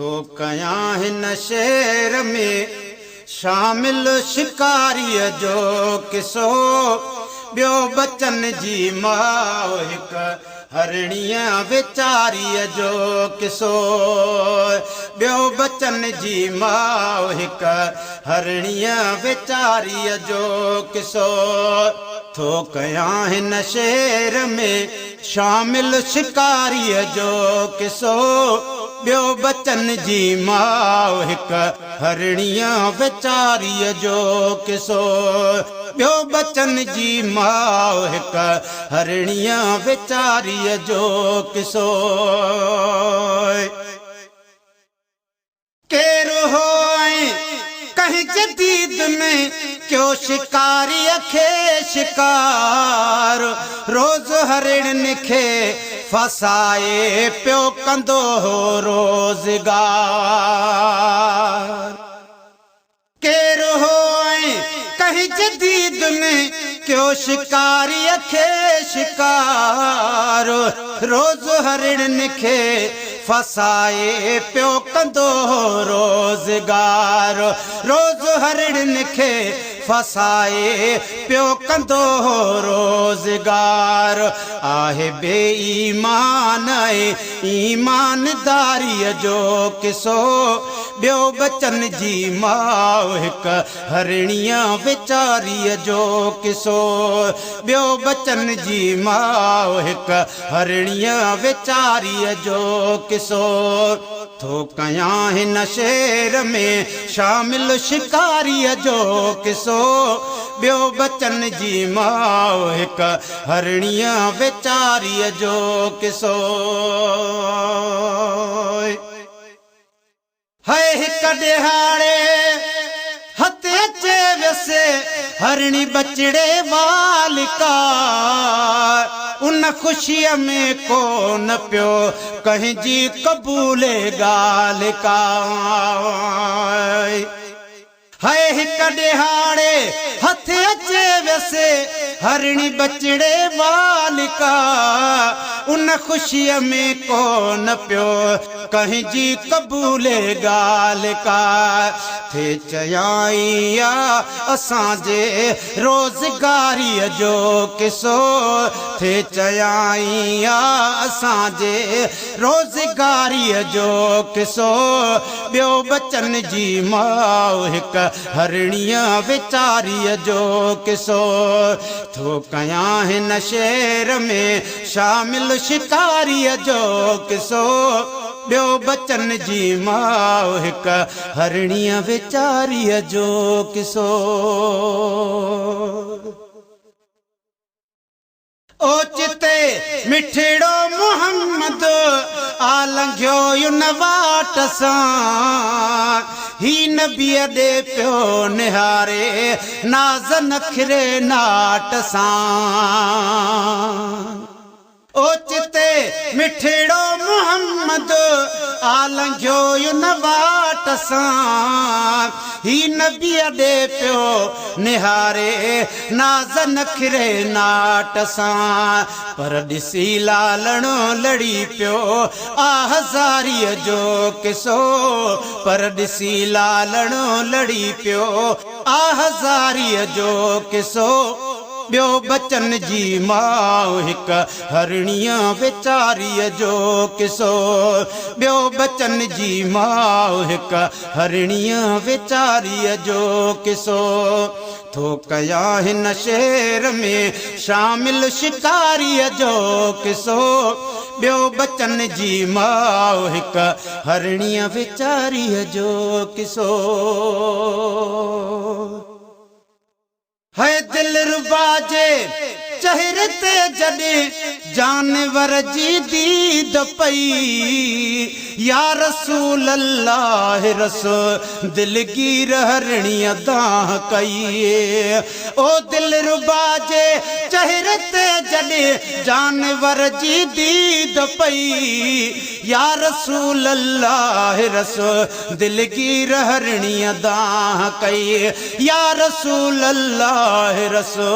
थो कयां हिन शेर में शामिल शिकारीअ जो किसो। ॿियो बचन जी माउ हिक हरणीअ वीचारीअ जो किसो। ॿियो बचन जी माउ हिक हरणीअ वीचारीअ जो किसो। थो कयां हिन शेर में शामिल शिकारीअ जो किसो। ॿियो बचन जी माउ हिक हरणीअ वीचारीअ जो किसो। ॿियो बचन जी माउ हिक हरणीअ वीचारीअ जो किसो। केरु हो कहीं जदीद में क्यों शिकारीअ खे शिकार। रोज़ हरण खे फसाए पियो कंदो हो रोज़गार। केरु हो कहीं जदीद में क्यों शिकारीअ खे शिकार। रोज़ हरण खे फसाए पियो कंदो हो रोज़गार। रोज़ हरण खे फसाए पियो कंदो हो रोज़गार। आहे बेईमान ईमानदारीअ जो किसो। ॿियो बचन जी माउ हिक हरणीअ वीचारीअ जो किसो। ॿियो बचन जी माउ हिक हरणीअ वीचारीअ जो किसो। थो कयां हिन शेर में शामिल शिकारीअ जो किसो। ॿियो बचन जी माउ हिक हरणीअ वीचारीअ जो किसो। है हिक ॾिहाड़े हथ अचे वसे हरणी बचड़े वालिका। उन खुशीअ में कोन पियो कहीं जी कबूले ॻाल्हि का। है हिक ॾिहाड़े हथ अचे वसे हरणी बचड़े वालिका। उन खुशीअ में कोन पियो कहीं जी कबूले ॻाल्हि का। थे चयाई असांजे रोज़गारीअ जो किसो। थे चयाई असांजे रोज़गारीअ जो किसो। ॿियो बचन जी माउ हिक हरणीअ वीचारीअ जो किसो। थो कयां हिन शेर में शामिल शिकारीअ जो किसो। ॿियो बचन जी माउ हिक हरणीअ वीचारीअ जो किसो। ओचिते मिठड़ो मोहम्मद आलंघियो युन वाट सां। ही नबीअ ॾे पियो निहारे नाज़ नखरे नाट सां। ओचिते मिठड़ो मोहम्मद आलंघियो युन वाट सां। ही नबीअ ॾे पियो निहारे नाज़ नखरे नाट सां। पर ॾिसी लालणो लड़ी पियो आहज़ारीअ जो किसो। पर ॾिसी लालणो लड़ी पियो आहज़ारीअ जो किसो। ॿियो बचन जी माउ हिक हरणीअ वीचारीअ जो किसो। ॿियो बचन जी माउ हिक हरणीअ वीचारीअ जो किसो। थो कयां हिन शेर में शामिल शिकारीअ जो किसो। ॿियो बचन जी माउ हिक हरणीअ वीचारीअ जो किसो। है दिलरुबा जे चेहरे ते जॾहिं जानवर जी दीद पई। या रसूल अल्लाह रसो दिलगीर हरणीअ दाह कई। ओ दिलरुबा जे चेहरे ते जॾहिं जानवर जी दीद पई। या रसूल अल्लाह रसो दिलगीर हरणीअ दाह कई। या रसूल अल्लाह रसो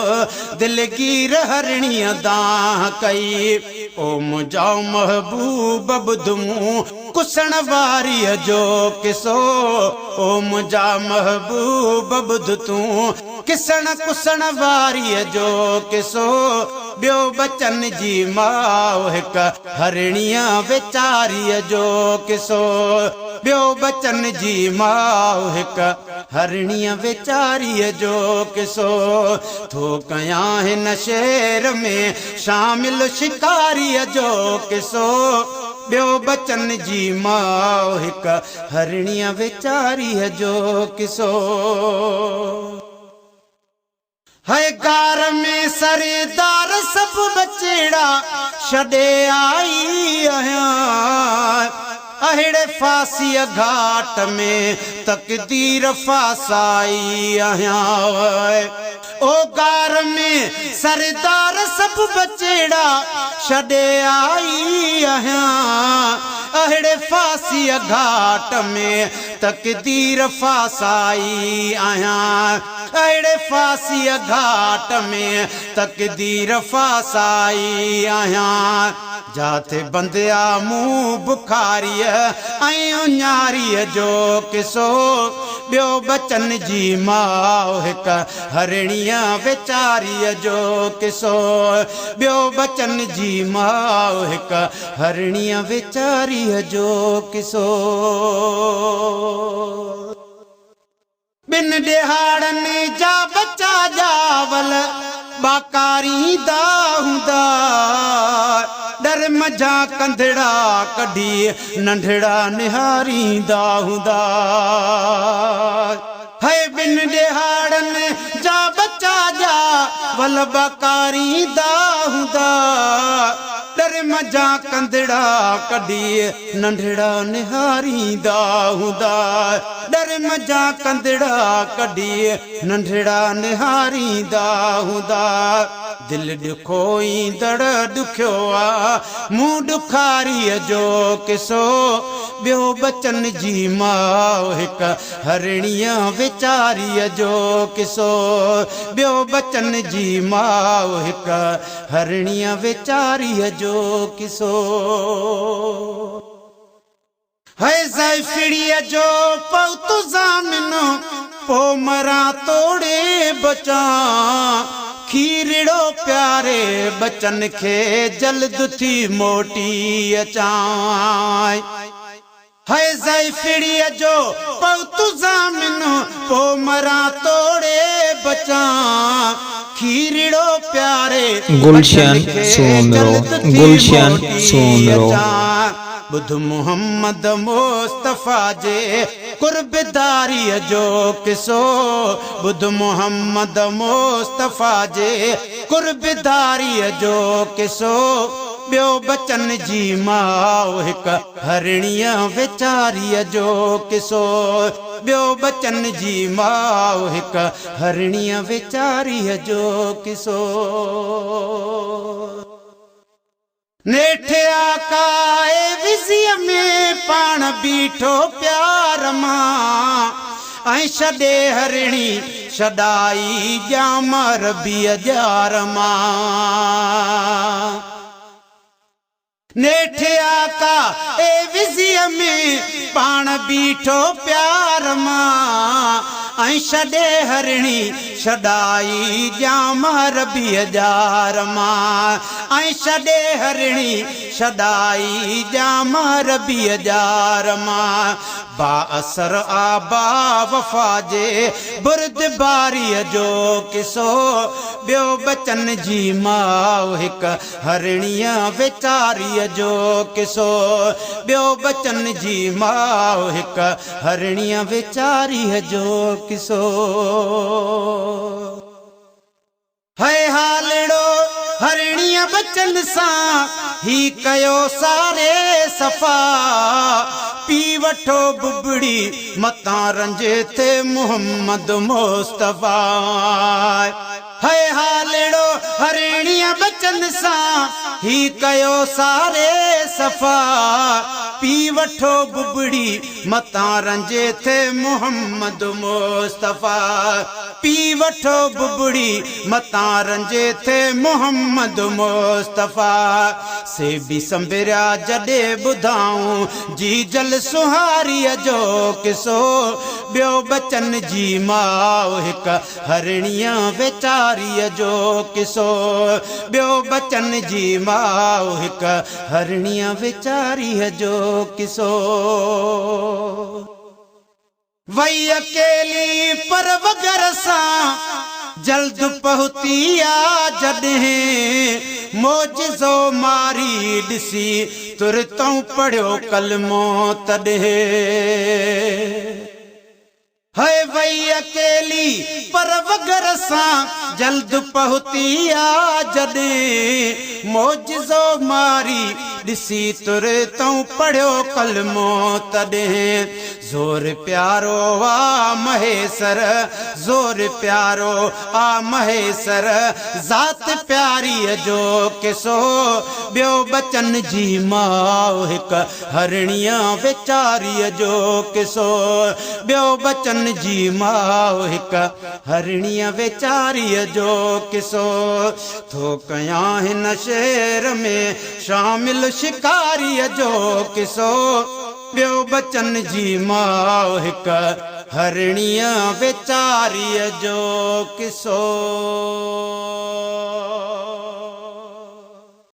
दिलगीर हरणीअ दाह कई। ओ मुंहिंजा महबूब ॿुधमूं कुसण वारीअ जो किसो ओ मुंहिंजा महबूब ॿुध तूं किसण कुसण वारीअ जो किसो ॿियो बचन जी माउ हिक हरणीअ वीचारीअ जो किसो ॿियो बचन जी माउ हिक हरणीअ वीचारीअ जो किसो थो कयां हिन शेर में शामिल शिकारीअ जो किसो ॿियो बचन जी माउ हिक हरणीअ वीचारीअ जो किसो है गार में सरदार सब बचेड़ा छॾे आई आहियां अहिड़े फांसीअ घाट में तकदीर फासाई आहियां ओ गार में सरदार सब बचेड़ा छॾे आई आहियां अहिड़े फांसीअ घाट में तकदीर फासाई आहियां अहिड़े फांसीअ घाट में तकदीर फासाई आहियां जाथे बंदिया मूं बुखारीअ ऐं उन्यारीअ जो किसो ॿियो बचन जी माउ हिक हरणीअ वीचारीअ जो किसो ॿियो बचन जी माउ हिक हरणीअ वीचारीअ जो किसो बिन ॾिहाड़नि जा बच्चा जावल बाकारींदा हूंदा डर मझा कंधड़ा कढी नंढड़ा निहारींदा हूंदा है बिन ॾिहाड़नि जा बच्चा जावल बाकारींदा हूंदा डर मझा कंधड़ा कढी नंढड़ा निहारींदा हूंदा डर मझा कंधड़ा कढी नंढड़ा निहारींदा हूंदा दिल ॾुखो ईंदड़ ॾुखियो आ मूं ॾुखारीअ जो किसो ॿियो बचन जी माउ हिक हरणीअ वीचारीअ जो किसो ॿियो बचन जी माउ हिक हरणीअ वीचारीअ जो किसो है ज़ैफिड़ीअ जो पौतु ज़ामिनो पो मरां तोड़े बचा खीरड़ो प्यारे बचन खे जल्द थी मोटी अचां है ज़ैफिड़ीअ जो पौतु ज़ामिनो पो मरां तोड़े बचा खीरड़ो प्यारे गुलशन सोनरो गुलशन सोनरो बुध मोहम्मद मुस्तफा जे कुर्बदारीअ जो किसो बुध मोहम्मद मुस्तफा जे कुर्बदारीअ जो किसो ॿियो बचन जी माउ हिक हरणीअ वीचारीअ जो किसो ॿियो बचन जी माउ हिक हरणीअ वीचारीअ जो किसो नेठे आकाए विज़ीअ में पाण बीठो प्यार मां ऐं छॾे हरणी छॾाई ॼाम रबीअ ॼार मां नेठे आका ए विज़ीअ में पाण बीठो प्यार मां ऐं छॾे हरणी छॾाई ॼाम रबीअ ॼार मां ऐं छॾे हरणी छॾाई ॼाम रबीअ ॼार मां बा असर आबा वफ़ा जे बुर्दबारीअ जो किसो ॿियो बचन जी माउ हिक हरणीअ वीचारीअ जो किसो ॿियो बचन जी माउ हिक हरणीअ वीचारीअ जो किसो है हालड़ो हरणीअ बचन सां ही कयो सारे सफ़ा पी वठो बुबड़ी मतां रंजे थे मोहम्मद मुस्तफा है हालड़ो हरणीअ बचन बचन सां ही कयो सारे सफ़ा पी वठो बुबड़ी मतां रंजे थे मोहम्मद मुस्तफ़ा पी वठो बुबड़ी मतां रंजे थे मोहम्मद मुस्तफ़ा से भी संभरिया जॾे ॿुधाऊं जी जल सुहारीअ जो किसो ॿियो बचन जी माउ हिक हरणीअ वेचारीअ जो किसो ॿियो बचन जी माउ हिक हरणीअ वेचारीअ जो किसो वई अकेली पर वगर सां जल्द पहुती आ जॾहिं मोजिज़ो मारी ॾिसी तुरतों पढ़ियो कलमो तॾहिं है वई अकेली पर वगर सां जल्द पहुती आ जॾहिं मोजिज़ो मारी ॾिसी तुरतों पढ़ियो कलमो तॾहिं ज़ोर प्यारो आ महेसर ज़ोर प्यारो आ महेसर ज़ात प्यारीअ जो किसो ॿियो बचन जी माउ हिक हरणीअ वेचारीअ जो किसो ॿियो बचन जी माउ हिक हरणीअ वेचारीअ जो किसो थो कयां हिन शेर में शामिल शिकारीअ जो किसो ॿियो बचन जी माउ हिक हरणीअ वेचारीअ जो किसो